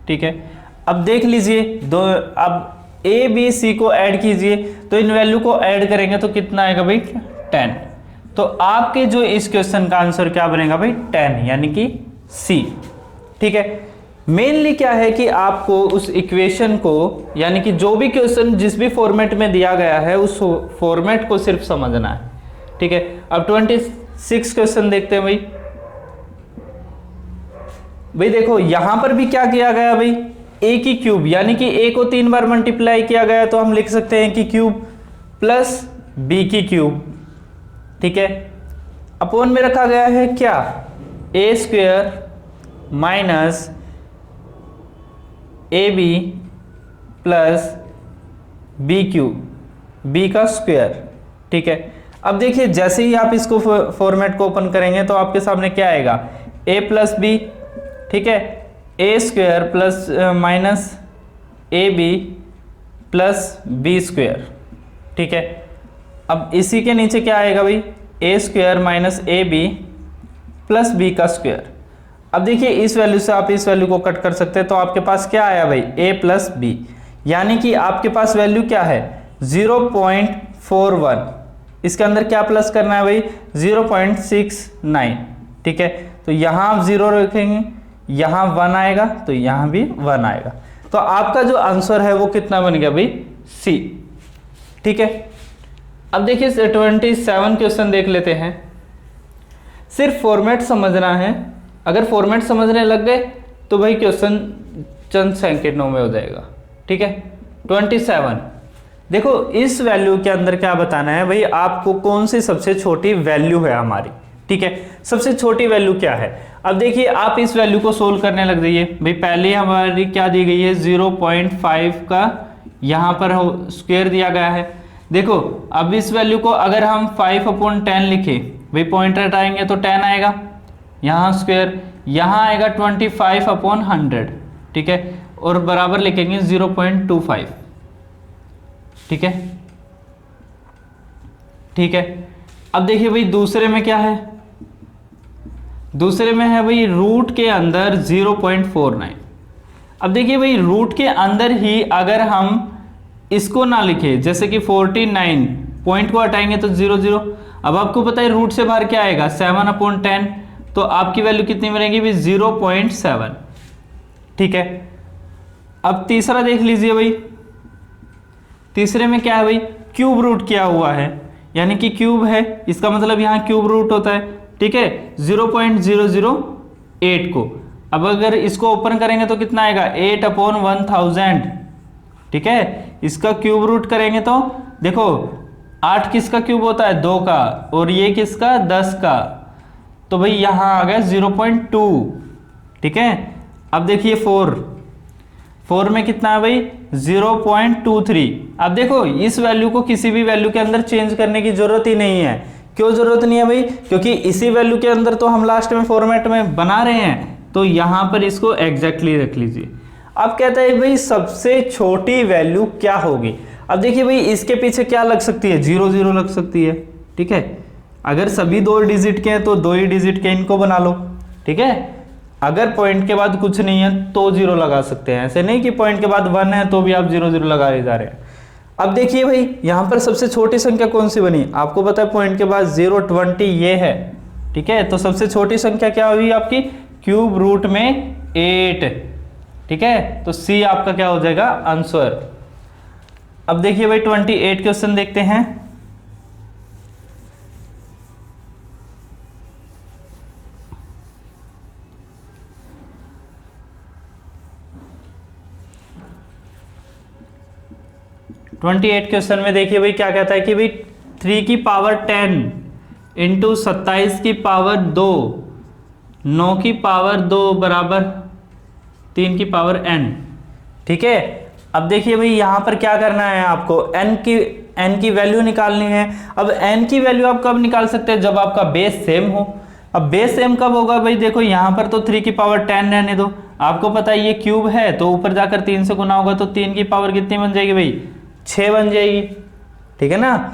ठीक है। अब देख लीजिए दो, अब ए बी सी को ऐड कीजिए, तो इन वैल्यू को ऐड करेंगे तो कितना आएगा भाई 10। तो आपके जो इस क्वेश्चन का आंसर क्या बनेगा भाई 10, यानी कि सी, ठीक है। मेनली क्या है कि आपको उस इक्वेशन को, यानी कि जो भी क्वेश्चन जिस भी फॉर्मेट में दिया गया है उस फॉर्मेट को सिर्फ समझना है, ठीक है। अब 26 क्वेश्चन देखते हैं भाई देखो यहां पर भी क्या किया गया भाई, a की क्यूब, यानी कि a को 3 बार मल्टीप्लाई किया गया तो हम लिख सकते हैं कि क्यूब, प्लस बी की क्यूब, ठीक है, अपॉन में रखा गया है क्या, A square minus A B plus B cube, B का स्क्वायर, ठीक है। अब देखिए जैसे ही आप इसको फॉर्मेट को ओपन करेंगे तो आपके सामने क्या आएगा, ए प्लस बी, ठीक है, A square plus minus A B plus B square, ठीक है। अब इसी के नीचे क्या आएगा भाई, A square minus A B plus B का स्क्वायर। अब देखिए इस वैल्यू से आप इस वैल्यू को कट कर सकते हैं, तो आपके पास क्या आया भाई, ए प्लस बी, यानी कि आपके पास वैल्यू क्या है 0.41, इसके अंदर क्या प्लस करना है भाई 0.69, ठीक है। तो यहाँ आप 0 रखेंगे, यहाँ 1 आएगा, तो यहाँ भी 1 आएगा, तो आपका जो आंसर है वो कितना बन गया भाई, सी, ठीक है। अब देखिए 27 क्वेश्चन देख लेते हैं। सिर्फ फॉर्मेट समझना है, अगर फॉर्मेट समझने लग गए तो भाई क्वेश्चन चंद सेकंडों में हो जाएगा, ठीक है। 27 देखो, इस वैल्यू के अंदर क्या बताना है भाई, आपको कौन सी सबसे छोटी वैल्यू है हमारी, ठीक है, सबसे छोटी वैल्यू क्या है। अब देखिए आप इस वैल्यू को सोल्व करने लग जाइए भाई, पहले हमारी क्या दी गई है 0.5 का यहाँ पर स्क्वायर दिया गया है। देखो अब इस वैल्यू को अगर हम 5/10 लिखें भाई, पॉइंटर हटाएंगे तो 10 आएगा, यहाँ स्क्वायर, यहाँ आएगा 25/100, ठीक है, और बराबर लिखेंगे 0.25, ठीक है, ठीक है। अब देखिए भाई दूसरे में क्या है, दूसरे में है भाई रूट के अंदर 0.49। अब देखिए भाई रूट के अंदर ही अगर हम इसको ना लिखे, जैसे कि 49 पॉइंट को हटाएंगे तो 0, अब आपको पता है रूट से बाहर क्या आएगा 7/10, तो आपकी वैल्यू कितनी बनेगी भाई 0.7, ठीक है। अब तीसरा देख लीजिए भाई, तीसरे में क्या है भाई, क्यूब रूट किया हुआ है, यानी कि क्यूब है, इसका मतलब यहाँ क्यूब रूट होता है, ठीक है, 0.008 को। अब अगर इसको ओपन करेंगे तो कितना आएगा 8/1000, ठीक है, इसका क्यूब रूट करेंगे तो देखो 8 किसका क्यूब होता है 2 का, और ये किसका 10 का, तो भाई यहाँ आ गया 0.2, ठीक है। अब देखिए 4 में कितना है भाई 0.23। अब देखो इस वैल्यू को किसी भी वैल्यू के अंदर चेंज करने की जरूरत ही नहीं है। क्यों जरूरत नहीं है भाई, क्योंकि इसी वैल्यू के अंदर तो हम लास्ट में फॉर्मेट में बना रहे हैं, तो यहां पर इसको एग्जैक्टली रख लीजिए। अब कहता है भाई सबसे छोटी वैल्यू क्या होगी। अब देखिए भाई इसके पीछे क्या लग सकती है 0 लग सकती है, ठीक है। अगर सभी 2 डिजिट के हैं तो 2 ही डिजिट के इनको बना लो, ठीक है। अगर पॉइंट के बाद कुछ नहीं है तो 0 लगा सकते हैं, ऐसे नहीं कि पॉइंट के बाद 1 है तो भी आप 0 लगा जा रहे हैं। अब देखिए भाई यहाँ पर सबसे छोटी संख्या कौन सी बनी, आपको पता है पॉइंट के बाद 0.20 ये है, ठीक है। तो सबसे छोटी संख्या क्या हुई आपकी, क्यूब रूट में 8, ठीक है। तो सी आपका क्या हो जाएगा आंसर। अब देखिए भाई 28 क्वेश्चन देखते हैं। क्वेश्चन में देखिए भाई क्या कहता है कि भाई 3 की पावर 10 इंटू 27 की पावर 2, 9 की पावर 2 बराबर 3 की पावर n, ठीक है। अब देखिए भाई यहाँ पर क्या करना है आपको, n की वैल्यू निकालनी है। अब n की वैल्यू आप कब निकाल सकते हैं, जब आपका बेस सेम हो। अब बेस सेम कब होगा भाई, देखो यहाँ पर तो 3 की पावर 10 रहने दो, आपको पता है ये क्यूब है तो ऊपर जाकर 3 से गुना होगा, तो 3 की पावर कितनी बन जाएगी भाई 6 बन जाएगी, ठीक है ना।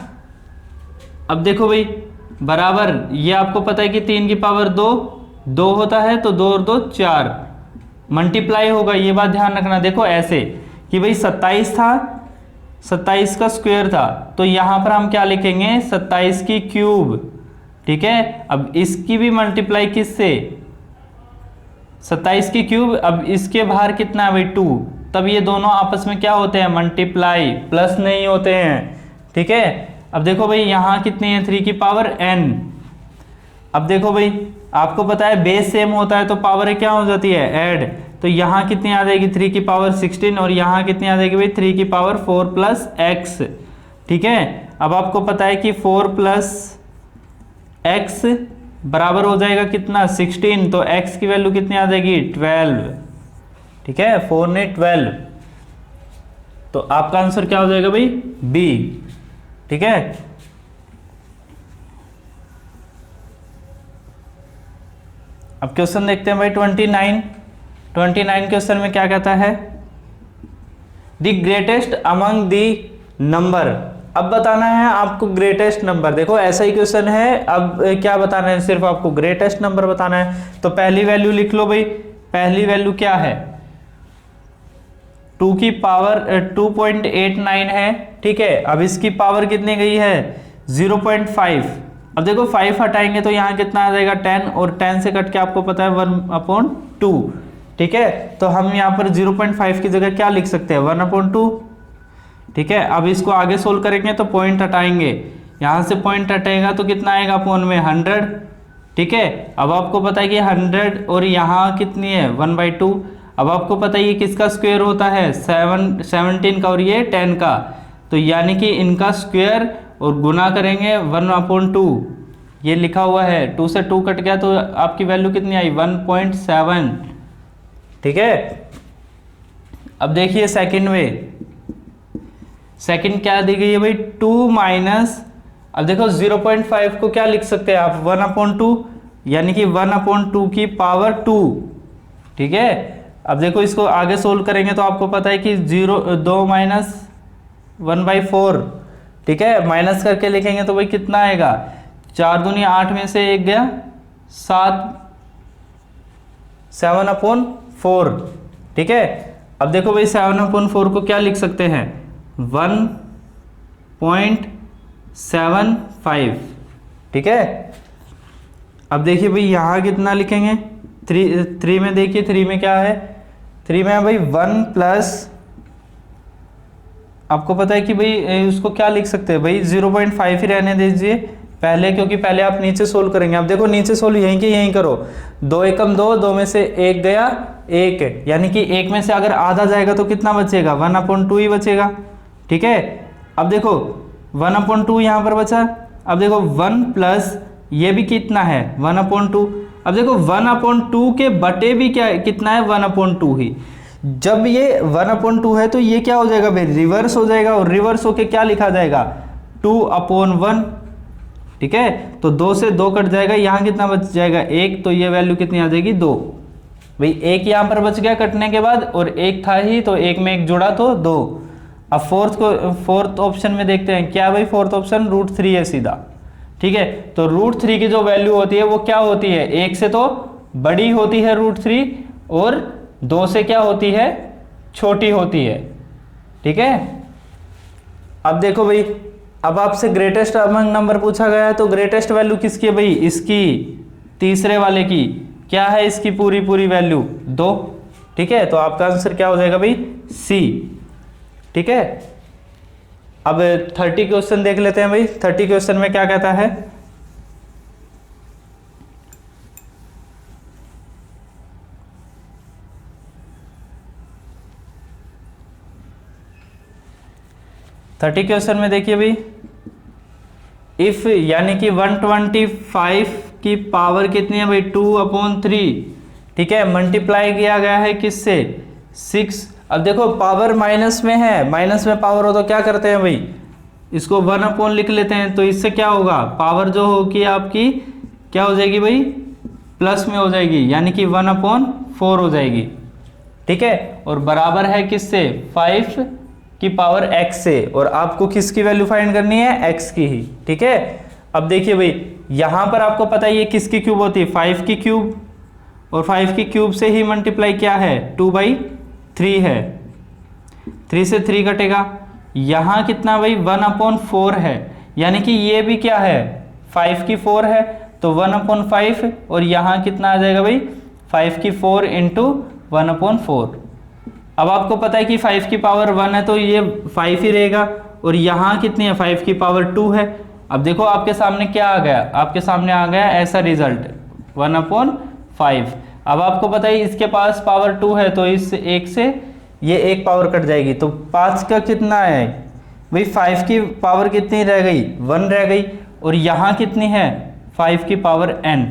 अब देखो भाई बराबर, ये आपको पता है कि 3 की पावर 2 होता है, तो 2 और 2 4 मल्टीप्लाई होगा, ये बात ध्यान रखना। देखो ऐसे कि भाई 27 था, 27 का स्क्वायर था, तो यहां पर हम क्या लिखेंगे 27 की क्यूब, ठीक है। अब इसकी भी मल्टीप्लाई किससे 27 की क्यूब, अब इसके बाहर कितना है भाई 2, तब ये दोनों आपस में क्या होते हैं मल्टीप्लाई, प्लस नहीं होते हैं, ठीक है। अब देखो भाई यहाँ कितनी है 3 की पावर n। अब देखो भाई आपको पता है बेस सेम होता है तो पावर क्या हो जाती है ऐड, तो यहाँ कितनी आ जाएगी 3 की पावर 16, और यहाँ कितनी आ जाएगी भाई 3 की पावर 4 प्लस x, ठीक है। अब आपको पता है कि 4 प्लस एक्स बराबर हो जाएगा कितना 16, तो x की वैल्यू कितनी आ जाएगी 12। ठीक है, 4 ने 12, तो आपका आंसर क्या हो जाएगा भाई बी। ठीक है, अब क्वेश्चन देखते हैं भाई 29 क्वेश्चन में क्या कहता है, the greatest among the number. अब बताना है आपको ग्रेटेस्ट नंबर। देखो ऐसा ही क्वेश्चन है, अब क्या बताना है, सिर्फ आपको ग्रेटेस्ट नंबर बताना है। तो पहली वैल्यू लिख लो भाई, पहली वैल्यू क्या है 2 की पावर 2.89 है। ठीक है, अब इसकी पावर कितनी गई है 0.5। अब देखो 5 हटाएंगे तो यहाँ कितना आ जाएगा 10, और 10 से कट के आपको पता है 1/2। ठीक है, तो हम यहाँ पर 0.5 की जगह क्या लिख सकते हैं 1/2। ठीक है, अब इसको आगे सोल्व करेंगे तो पॉइंट हटाएंगे, यहाँ से पॉइंट हटेगा तो कितना आएगा अपॉन में 100। ठीक है, अब आपको पता है कि 100 और यहाँ कितनी है 1/2। अब आपको पता है ये किसका स्क्वायर होता है 17 का और ये 10 का, तो यानी कि इनका स्क्वायर और गुना करेंगे 1/2। ये लिखा हुआ है, 2 से 2 कट गया तो आपकी वैल्यू कितनी आई 1.7। ठीक है, अब देखिए सेकंड में, सेकंड क्या दी गई है भाई 2 माइनस, अब देखो 0.5 को क्या लिख सकते हैं आप 1/2, यानी कि 1/2 की पावर 2। ठीक है, अब देखो इसको आगे सोल्व करेंगे तो आपको पता है कि 2 माइनस 1/4। ठीक है, माइनस करके लिखेंगे तो भाई कितना आएगा 4 दूनी 8 में से 1 गया 7/4। ठीक है, अब देखो भाई 7/4 को क्या लिख सकते हैं 1.75। ठीक है, अब देखिए भाई यहाँ कितना लिखेंगे 3 में, देखिए 3 में क्या है, 3 में है भाई 1 प्लस, आपको पता है कि भाई उसको क्या लिख सकते हैं भाई 0.5 ही रहने दीजिए पहले, क्योंकि पहले आप नीचे सोल्व करेंगे। अब देखो नीचे सोल्व यहीं के यहीं करो, 2 एकम 2, 2 में से 1 गया 1, यानी कि 1 में से अगर आधा जाएगा तो कितना बचेगा 1/2 ही बचेगा। ठीक है, अब देखो 1/2 यहाँ पर बचा। अब देखो 1 प्लस ये भी कितना है 1/2। अब देखो 1/2 के बटे भी क्या कितना है 1/2 ही। जब ये 1/2 है तो ये क्या हो जाएगा भाई रिवर्स हो जाएगा, और रिवर्स होके क्या लिखा जाएगा 2/1। ठीक है, तो 2 से 2 कट जाएगा, यहाँ कितना बच जाएगा 1, तो ये वैल्यू कितनी आ जाएगी 2। भाई 1 यहाँ पर बच गया कटने के बाद, और 1 था ही तो 1 में 1 जुड़ा तो 2। अब फोर्थ ऑप्शन में देखते हैं क्या भाई, फोर्थ ऑप्शन √3 है सीधा। ठीक है, तो √3 की जो वैल्यू होती है वो क्या होती है 1 से तो बड़ी होती है √3, और 2 से क्या होती है छोटी होती है। ठीक है, अब देखो भाई, अब आपसे ग्रेटेस्ट अमंग नंबर पूछा गया है, तो ग्रेटेस्ट वैल्यू किसकी है भाई इसकी, तीसरे वाले की। क्या है इसकी पूरी वैल्यू 2। ठीक है, तो आपका आंसर क्या हो जाएगा भाई सी। ठीक है, अब 30 क्वेश्चन देख लेते हैं भाई। 30 क्वेश्चन में क्या कहता है, क्वेश्चन में देखिए भाई, इफ यानी कि 125 की पावर कितनी है भाई 2/3। ठीक है, मल्टीप्लाई किया गया है किससे 6। अब देखो पावर माइनस में है, माइनस में पावर हो तो क्या करते हैं भाई इसको 1 लिख लेते हैं, तो इससे क्या होगा पावर जो होगी आपकी क्या हो जाएगी भाई प्लस में हो जाएगी, यानी कि 1/4 हो जाएगी। ठीक है, और बराबर है किससे 5 की पावर x से, और आपको किसकी वैल्यू फाइंड करनी है x की ही। ठीक है, अब देखिए भाई यहाँ पर आपको पता है ये किसकी क्यूब होती है 5 की क्यूब, और 5 की क्यूब से ही मल्टीप्लाई क्या है 2/3 है, 3 से 3 कटेगा, यहाँ कितना भाई 1/4 है, यानी कि ये भी क्या है 5 की 4 है, तो 1/5, और यहाँ कितना आ जाएगा भाई 5 की 4 इंटू 1/4। अब आपको पता है कि 5 की पावर 1 है तो ये 5 ही रहेगा, और यहाँ कितनी है 5 की पावर 2 है। अब देखो आपके सामने क्या आ गया, आपके सामने आ गया ऐसा रिजल्ट 1/5। अब आपको पता है इसके पास पावर 2 है, तो इस 1 से ये 1 पावर कट जाएगी, तो 5 का कितना है भाई 5 की पावर कितनी रह गई, 1 रह गई, और यहाँ कितनी है 5 की पावर n,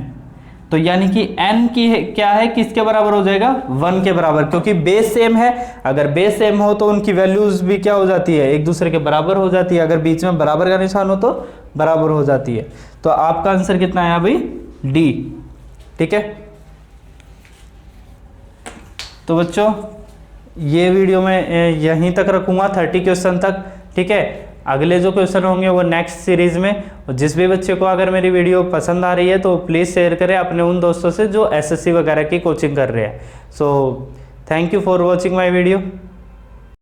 तो यानी कि n की क्या है, किसके बराबर हो जाएगा, 1 के बराबर, क्योंकि बेस सेम है। अगर बेस सेम हो तो उनकी वैल्यूज भी क्या हो जाती है, एक दूसरे के बराबर हो जाती है। अगर बीच में बराबर का निशान हो तो बराबर हो जाती है। तो आपका आंसर कितना आया भाई, डी। ठीक है, तो बच्चों ये वीडियो मैं यहीं तक रखूंगा, 30 क्वेश्चन तक। ठीक है, अगले जो क्वेश्चन होंगे वो नेक्स्ट सीरीज में। और जिस भी बच्चे को अगर मेरी वीडियो पसंद आ रही है तो प्लीज़ शेयर करें अपने उन दोस्तों से जो एसएससी वगैरह की कोचिंग कर रहे हैं। So thank you for watching my video.